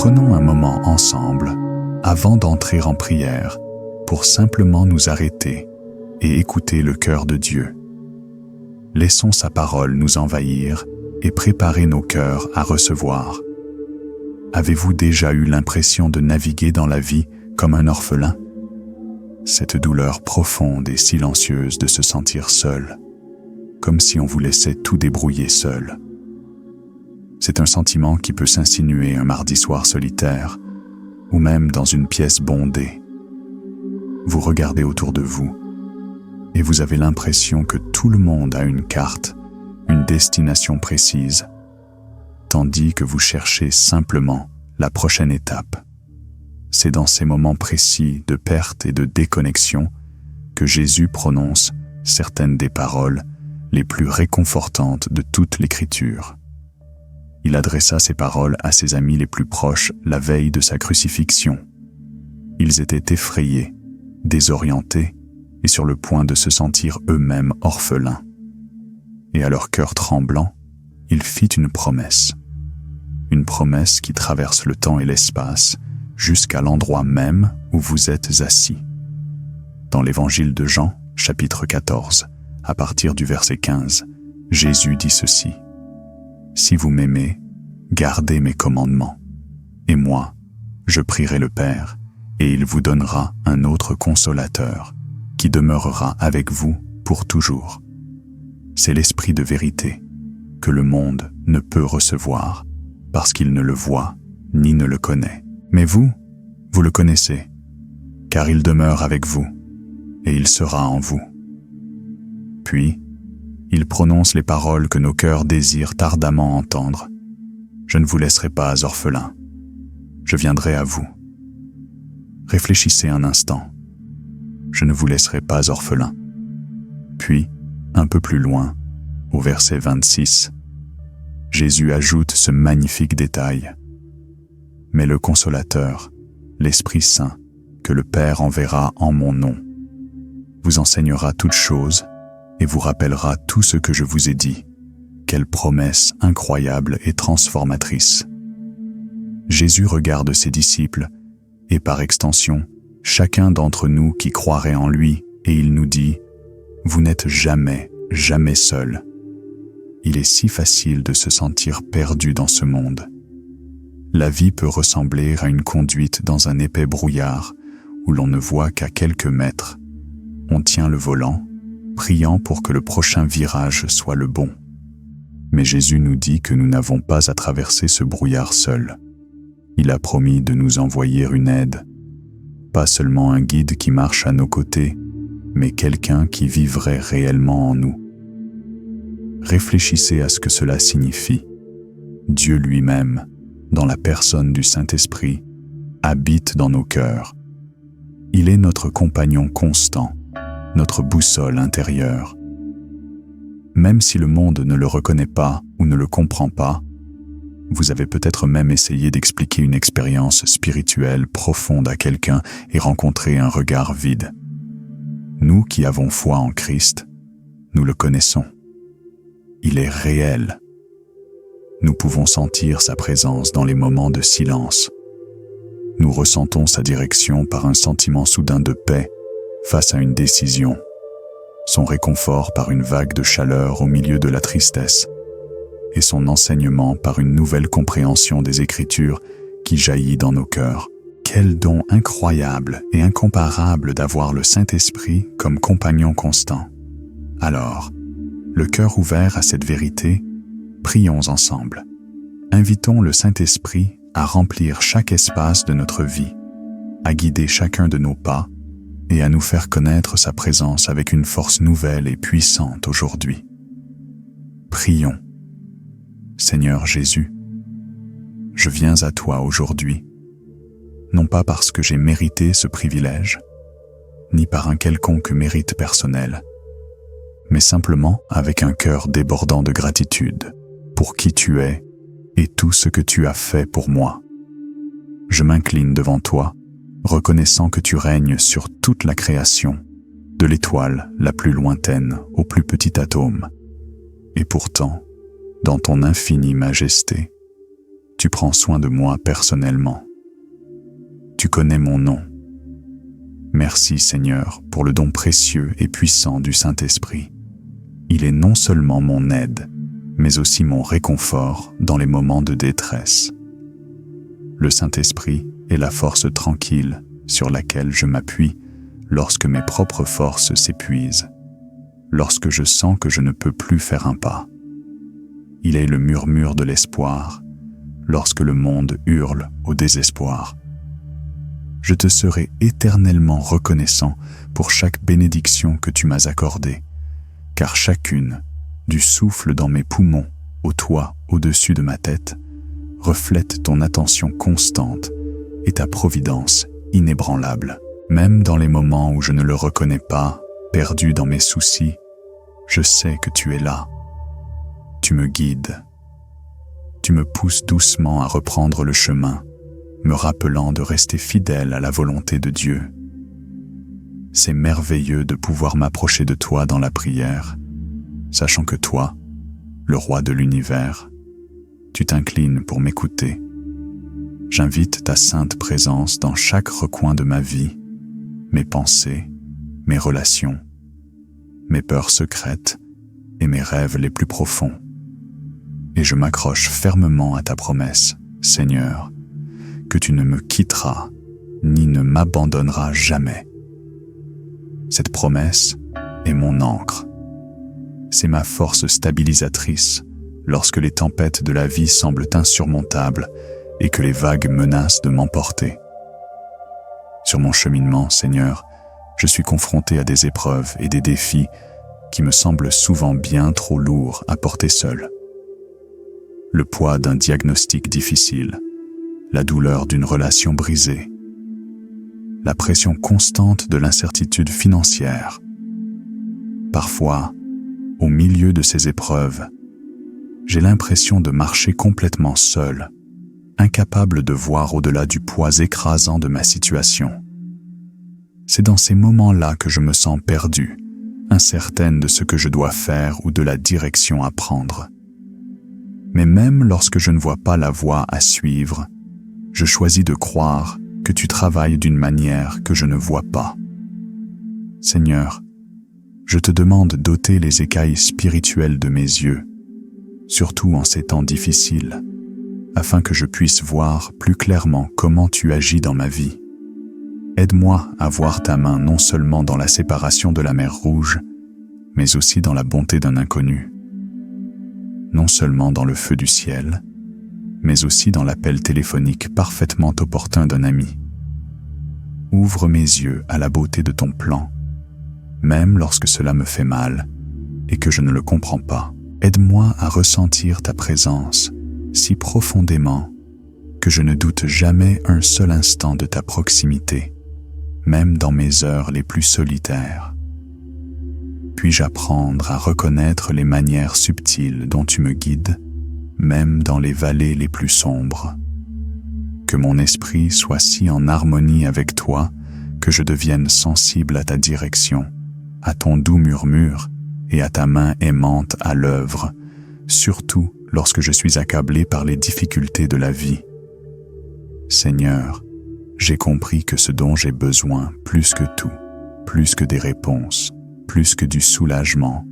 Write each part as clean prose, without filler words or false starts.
Prenons un moment ensemble, avant d'entrer en prière, pour simplement nous arrêter et écouter le cœur de Dieu. Laissons sa parole nous envahir et préparer nos cœurs à recevoir. Avez-vous déjà eu l'impression de naviguer dans la vie comme un orphelin? Cette douleur profonde et silencieuse de se sentir seul, comme si on vous laissait tout débrouiller seul. C'est un sentiment qui peut s'insinuer un mardi soir solitaire, ou même dans une pièce bondée. Vous regardez autour de vous, et vous avez l'impression que tout le monde a une carte, une destination précise, tandis que vous cherchez simplement la prochaine étape. C'est dans ces moments précis de perte et de déconnexion que Jésus prononce certaines des paroles les plus réconfortantes de toute l'Écriture. Il adressa ces paroles à ses amis les plus proches la veille de sa crucifixion. Ils étaient effrayés, désorientés et sur le point de se sentir eux-mêmes orphelins. Et à leur cœur tremblant, il fit une promesse qui traverse le temps et l'espace jusqu'à l'endroit même où vous êtes assis. Dans l'Évangile de Jean, chapitre 14, à partir du verset 15, Jésus dit ceci: « Si vous m'aimez, gardez mes commandements. Et moi, je prierai le Père, et il vous donnera un autre consolateur, qui demeurera avec vous pour toujours. C'est l'Esprit de vérité, que le monde ne peut recevoir, parce qu'il ne le voit ni ne le connaît. Mais vous le connaissez, car il demeure avec vous, et il sera en vous. » Puis, il prononce les paroles que nos cœurs désirent ardemment entendre. « Je ne vous laisserai pas orphelins. Je viendrai à vous. » Réfléchissez un instant. Je ne vous laisserai pas orphelins. Puis, un peu plus loin, au verset 26, Jésus ajoute ce magnifique détail. « Mais le Consolateur, l'Esprit Saint, que le Père enverra en mon nom, vous enseignera toutes choses et vous rappellera tout ce que je vous ai dit. » Quelle promesse incroyable et transformatrice. Jésus regarde ses disciples et par extension, chacun d'entre nous qui croirait en lui, et il nous dit « Vous n'êtes jamais, jamais seul. » Il est si facile de se sentir perdu dans ce monde. La vie peut ressembler à une conduite dans un épais brouillard où l'on ne voit qu'à quelques mètres. On tient le volant, priant pour que le prochain virage soit le bon. Mais Jésus nous dit que nous n'avons pas à traverser ce brouillard seul. Il a promis de nous envoyer une aide, pas seulement un guide qui marche à nos côtés, mais quelqu'un qui vivrait réellement en nous. Réfléchissez à ce que cela signifie. Dieu lui-même, dans la personne du Saint-Esprit, habite dans nos cœurs. Il est notre compagnon constant, notre boussole intérieure. Même si le monde ne le reconnaît pas ou ne le comprend pas, vous avez peut-être même essayé d'expliquer une expérience spirituelle profonde à quelqu'un et rencontré un regard vide. Nous qui avons foi en Christ, nous le connaissons. Il est réel. Nous pouvons sentir sa présence dans les moments de silence. Nous ressentons sa direction par un sentiment soudain de paix face à une décision. Son réconfort par une vague de chaleur au milieu de la tristesse, et son enseignement par une nouvelle compréhension des Écritures qui jaillit dans nos cœurs. Quel don incroyable et incomparable d'avoir le Saint-Esprit comme compagnon constant. Alors, le cœur ouvert à cette vérité, prions ensemble. Invitons le Saint-Esprit à remplir chaque espace de notre vie, à guider chacun de nos pas, et à nous faire connaître sa présence avec une force nouvelle et puissante aujourd'hui. Prions. Seigneur Jésus, je viens à toi aujourd'hui, non pas parce que j'ai mérité ce privilège, ni par un quelconque mérite personnel, mais simplement avec un cœur débordant de gratitude pour qui tu es et tout ce que tu as fait pour moi. Je m'incline devant toi, reconnaissant que tu règnes sur toute la création, de l'étoile la plus lointaine au plus petit atome. Et pourtant, dans ton infinie majesté, tu prends soin de moi personnellement. Tu connais mon nom. Merci Seigneur pour le don précieux et puissant du Saint-Esprit. Il est non seulement mon aide, mais aussi mon réconfort dans les moments de détresse. Le Saint-Esprit est la force tranquille sur laquelle je m'appuie lorsque mes propres forces s'épuisent, lorsque je sens que je ne peux plus faire un pas. Il est le murmure de l'espoir lorsque le monde hurle au désespoir. Je te serai éternellement reconnaissant pour chaque bénédiction que tu m'as accordée, car chacune, du souffle dans mes poumons au toit au-dessus de ma tête, reflète ton attention constante et ta providence inébranlable. Même dans les moments où je ne le reconnais pas, perdu dans mes soucis, je sais que tu es là. Tu me guides. Tu me pousses doucement à reprendre le chemin, me rappelant de rester fidèle à la volonté de Dieu. C'est merveilleux de pouvoir m'approcher de toi dans la prière, sachant que toi, le roi de l'univers, tu t'inclines pour m'écouter. J'invite ta sainte présence dans chaque recoin de ma vie, mes pensées, mes relations, mes peurs secrètes et mes rêves les plus profonds. Et je m'accroche fermement à ta promesse, Seigneur, que tu ne me quitteras ni ne m'abandonneras jamais. Cette promesse est mon ancre. C'est ma force stabilisatrice lorsque les tempêtes de la vie semblent insurmontables et que les vagues menacent de m'emporter. Sur mon cheminement, Seigneur, je suis confronté à des épreuves et des défis qui me semblent souvent bien trop lourds à porter seul. Le poids d'un diagnostic difficile, la douleur d'une relation brisée, la pression constante de l'incertitude financière. Parfois, au milieu de ces épreuves, j'ai l'impression de marcher complètement seul, incapable de voir au-delà du poids écrasant de ma situation. C'est dans ces moments-là que je me sens perdue, incertaine de ce que je dois faire ou de la direction à prendre. Mais même lorsque je ne vois pas la voie à suivre, je choisis de croire que tu travailles d'une manière que je ne vois pas. Seigneur, je te demande d'ôter les écailles spirituelles de mes yeux, surtout en ces temps difficiles, afin que je puisse voir plus clairement comment tu agis dans ma vie. Aide-moi à voir ta main non seulement dans la séparation de la mer Rouge, mais aussi dans la bonté d'un inconnu. Non seulement dans le feu du ciel, mais aussi dans l'appel téléphonique parfaitement opportun d'un ami. Ouvre mes yeux à la beauté de ton plan, même lorsque cela me fait mal et que je ne le comprends pas. Aide-moi à ressentir ta présence si profondément que je ne doute jamais un seul instant de ta proximité, même dans mes heures les plus solitaires. Puis-je apprendre à reconnaître les manières subtiles dont tu me guides, même dans les vallées les plus sombres. Que mon esprit soit si en harmonie avec toi que je devienne sensible à ta direction, à ton doux murmure et à ta main aimante à l'œuvre, surtout lorsque je suis accablé par les difficultés de la vie. Seigneur, j'ai compris que ce dont j'ai besoin plus que tout, plus que des réponses, plus que du soulagement,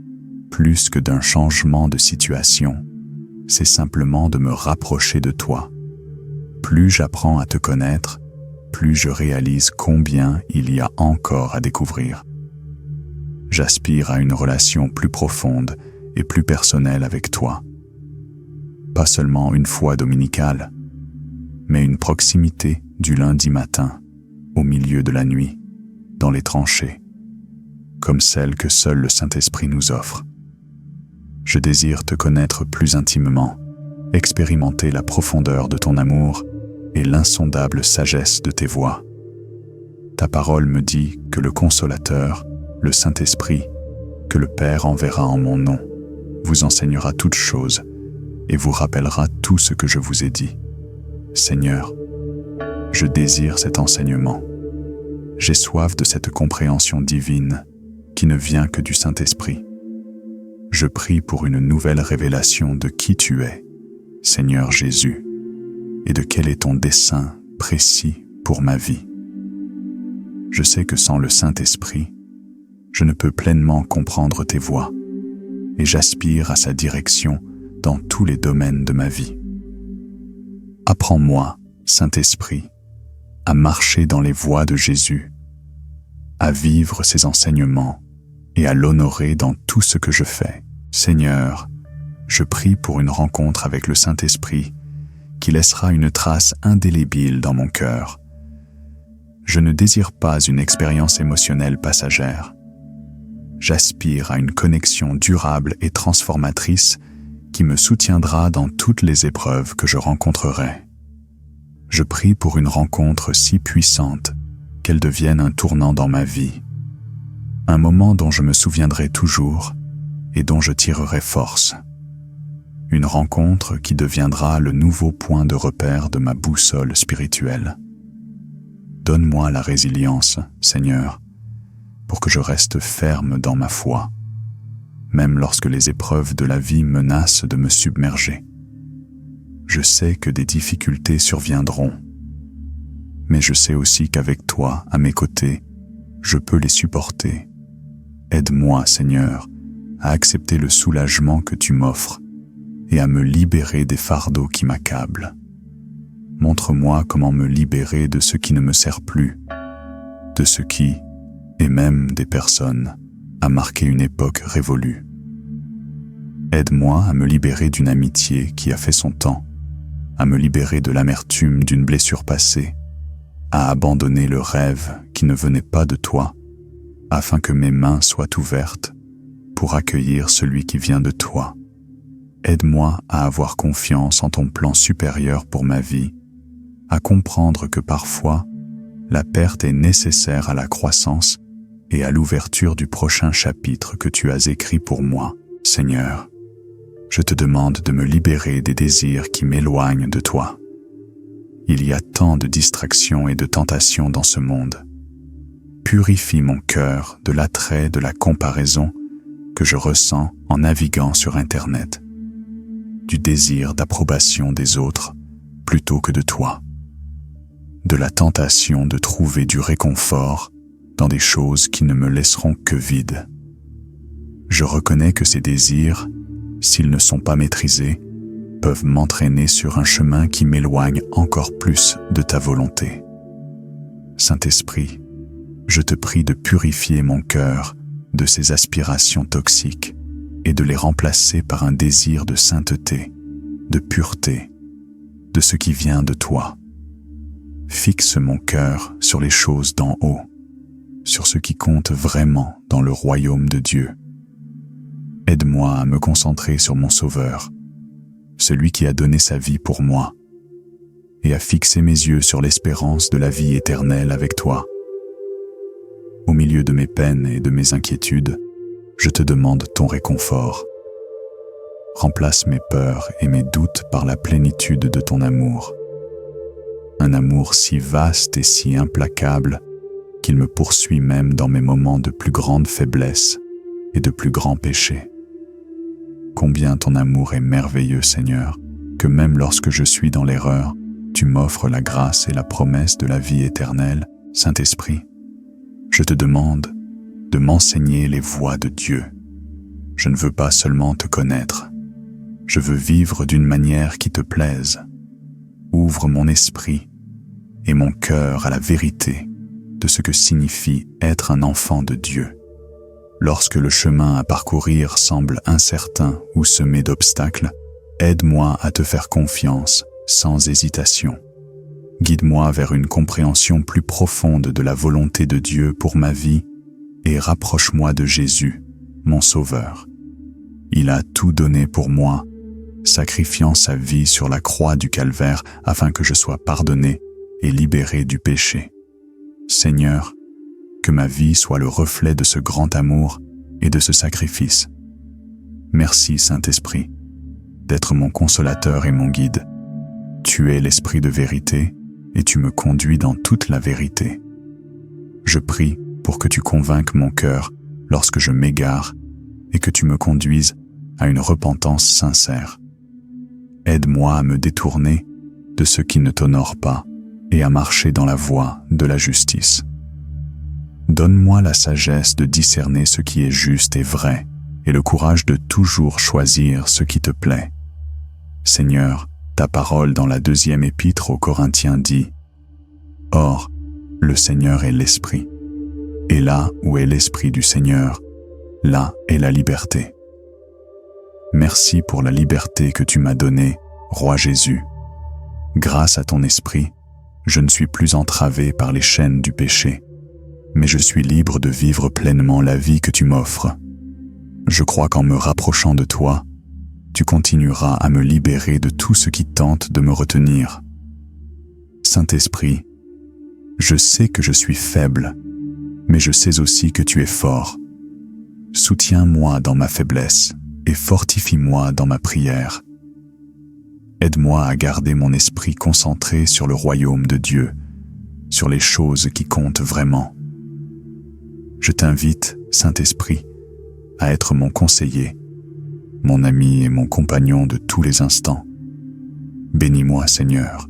plus que d'un changement de situation, c'est simplement de me rapprocher de toi. Plus j'apprends à te connaître, plus je réalise combien il y a encore à découvrir. J'aspire à une relation plus profonde et plus personnelle avec toi. Pas seulement une foi dominicale, mais une proximité du lundi matin, au milieu de la nuit, dans les tranchées, comme celle que seul le Saint-Esprit nous offre. Je désire te connaître plus intimement, expérimenter la profondeur de ton amour et l'insondable sagesse de tes voies. Ta parole me dit que le Consolateur, le Saint-Esprit, que le Père enverra en mon nom, vous enseignera toutes choses et vous rappellera tout ce que je vous ai dit. Seigneur, je désire cet enseignement. J'ai soif de cette compréhension divine qui ne vient que du Saint-Esprit. Je prie pour une nouvelle révélation de qui tu es, Seigneur Jésus, et de quel est ton dessein précis pour ma vie. Je sais que sans le Saint-Esprit, je ne peux pleinement comprendre tes voies, et j'aspire à sa direction dans tous les domaines de ma vie. Apprends-moi, Saint-Esprit, à marcher dans les voies de Jésus, à vivre ses enseignements et à l'honorer dans tout ce que je fais. Seigneur, je prie pour une rencontre avec le Saint-Esprit qui laissera une trace indélébile dans mon cœur. Je ne désire pas une expérience émotionnelle passagère. J'aspire à une connexion durable et transformatrice qui me soutiendra dans toutes les épreuves que je rencontrerai. Je prie pour une rencontre si puissante qu'elle devienne un tournant dans ma vie, un moment dont je me souviendrai toujours et dont je tirerai force. Une rencontre qui deviendra le nouveau point de repère de ma boussole spirituelle. Donne-moi la résilience, Seigneur, pour que je reste ferme dans ma foi, même lorsque les épreuves de la vie menacent de me submerger. Je sais que des difficultés surviendront, mais je sais aussi qu'avec toi, à mes côtés, je peux les supporter. Aide-moi, Seigneur, à accepter le soulagement que tu m'offres et à me libérer des fardeaux qui m'accablent. Montre-moi comment me libérer de ce qui ne me sert plus, de ce qui, et même des personnes, a marqué une époque révolue. Aide-moi à me libérer d'une amitié qui a fait son temps, à me libérer de l'amertume d'une blessure passée, à abandonner le rêve qui ne venait pas de toi, afin que mes mains soient ouvertes pour accueillir celui qui vient de toi. Aide-moi à avoir confiance en ton plan supérieur pour ma vie, à comprendre que parfois, la perte est nécessaire à la croissance et à l'ouverture du prochain chapitre que tu as écrit pour moi. Seigneur, je te demande de me libérer des désirs qui m'éloignent de toi. Il y a tant de distractions et de tentations dans ce monde. Purifie mon cœur de l'attrait de la comparaison que je ressens en naviguant sur Internet, du désir d'approbation des autres plutôt que de toi, de la tentation de trouver du réconfort dans des choses qui ne me laisseront que vide. Je reconnais que ces désirs, s'ils ne sont pas maîtrisés, peuvent m'entraîner sur un chemin qui m'éloigne encore plus de ta volonté. Saint-Esprit, je te prie de purifier mon cœur de ces aspirations toxiques et de les remplacer par un désir de sainteté, de pureté, de ce qui vient de toi. Fixe mon cœur sur les choses d'en haut, sur ce qui compte vraiment dans le royaume de Dieu. Aide-moi à me concentrer sur mon Sauveur, celui qui a donné sa vie pour moi, et à fixer mes yeux sur l'espérance de la vie éternelle avec toi. Au milieu de mes peines et de mes inquiétudes, je te demande ton réconfort. Remplace mes peurs et mes doutes par la plénitude de ton amour. Un amour si vaste et si implacable qu'il me poursuit même dans mes moments de plus grande faiblesse et de plus grands péchés. Combien ton amour est merveilleux, Seigneur, que même lorsque je suis dans l'erreur, tu m'offres la grâce et la promesse de la vie éternelle. Saint-Esprit, je te demande de m'enseigner les voies de Dieu. Je ne veux pas seulement te connaître, je veux vivre d'une manière qui te plaise. Ouvre mon esprit et mon cœur à la vérité de ce que signifie être un enfant de Dieu. Lorsque le chemin à parcourir semble incertain ou semé d'obstacles, aide-moi à te faire confiance sans hésitation. Guide-moi vers une compréhension plus profonde de la volonté de Dieu pour ma vie et rapproche-moi de Jésus, mon Sauveur. Il a tout donné pour moi, sacrifiant sa vie sur la croix du Calvaire afin que je sois pardonné et libéré du péché. Seigneur, que ma vie soit le reflet de ce grand amour et de ce sacrifice. Merci, Saint-Esprit, d'être mon consolateur et mon guide. Tu es l'Esprit de vérité et tu me conduis dans toute la vérité. Je prie pour que tu convainques mon cœur lorsque je m'égare et que tu me conduises à une repentance sincère. Aide-moi à me détourner de ce qui ne t'honore pas et à marcher dans la voie de la justice. Donne-moi la sagesse de discerner ce qui est juste et vrai et le courage de toujours choisir ce qui te plaît. Seigneur, ta parole dans la 2e épître aux Corinthiens dit « Or, le Seigneur est l'Esprit, et là où est l'Esprit du Seigneur, là est la liberté. » Merci pour la liberté que tu m'as donnée, Roi Jésus. Grâce à ton Esprit, je ne suis plus entravé par les chaînes du péché, mais je suis libre de vivre pleinement la vie que tu m'offres. Je crois qu'en me rapprochant de toi, tu continueras à me libérer de tout ce qui tente de me retenir. Saint-Esprit, je sais que je suis faible, mais je sais aussi que tu es fort. Soutiens-moi dans ma faiblesse et fortifie-moi dans ma prière. Aide-moi à garder mon esprit concentré sur le royaume de Dieu, sur les choses qui comptent vraiment. Je t'invite, Saint-Esprit, à être mon conseiller, mon ami et mon compagnon de tous les instants. Bénis-moi, Seigneur,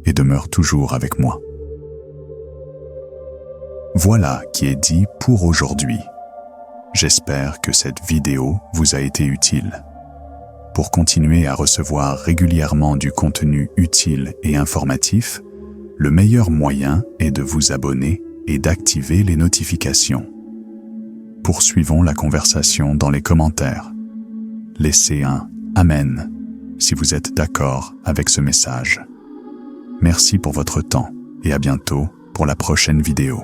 et demeure toujours avec moi. Voilà qui est dit pour aujourd'hui. J'espère que cette vidéo vous a été utile. Pour continuer à recevoir régulièrement du contenu utile et informatif, le meilleur moyen est de vous abonner et d'activer les notifications. Poursuivons la conversation dans les commentaires. Laissez un « Amen » si vous êtes d'accord avec ce message. Merci pour votre temps et à bientôt pour la prochaine vidéo.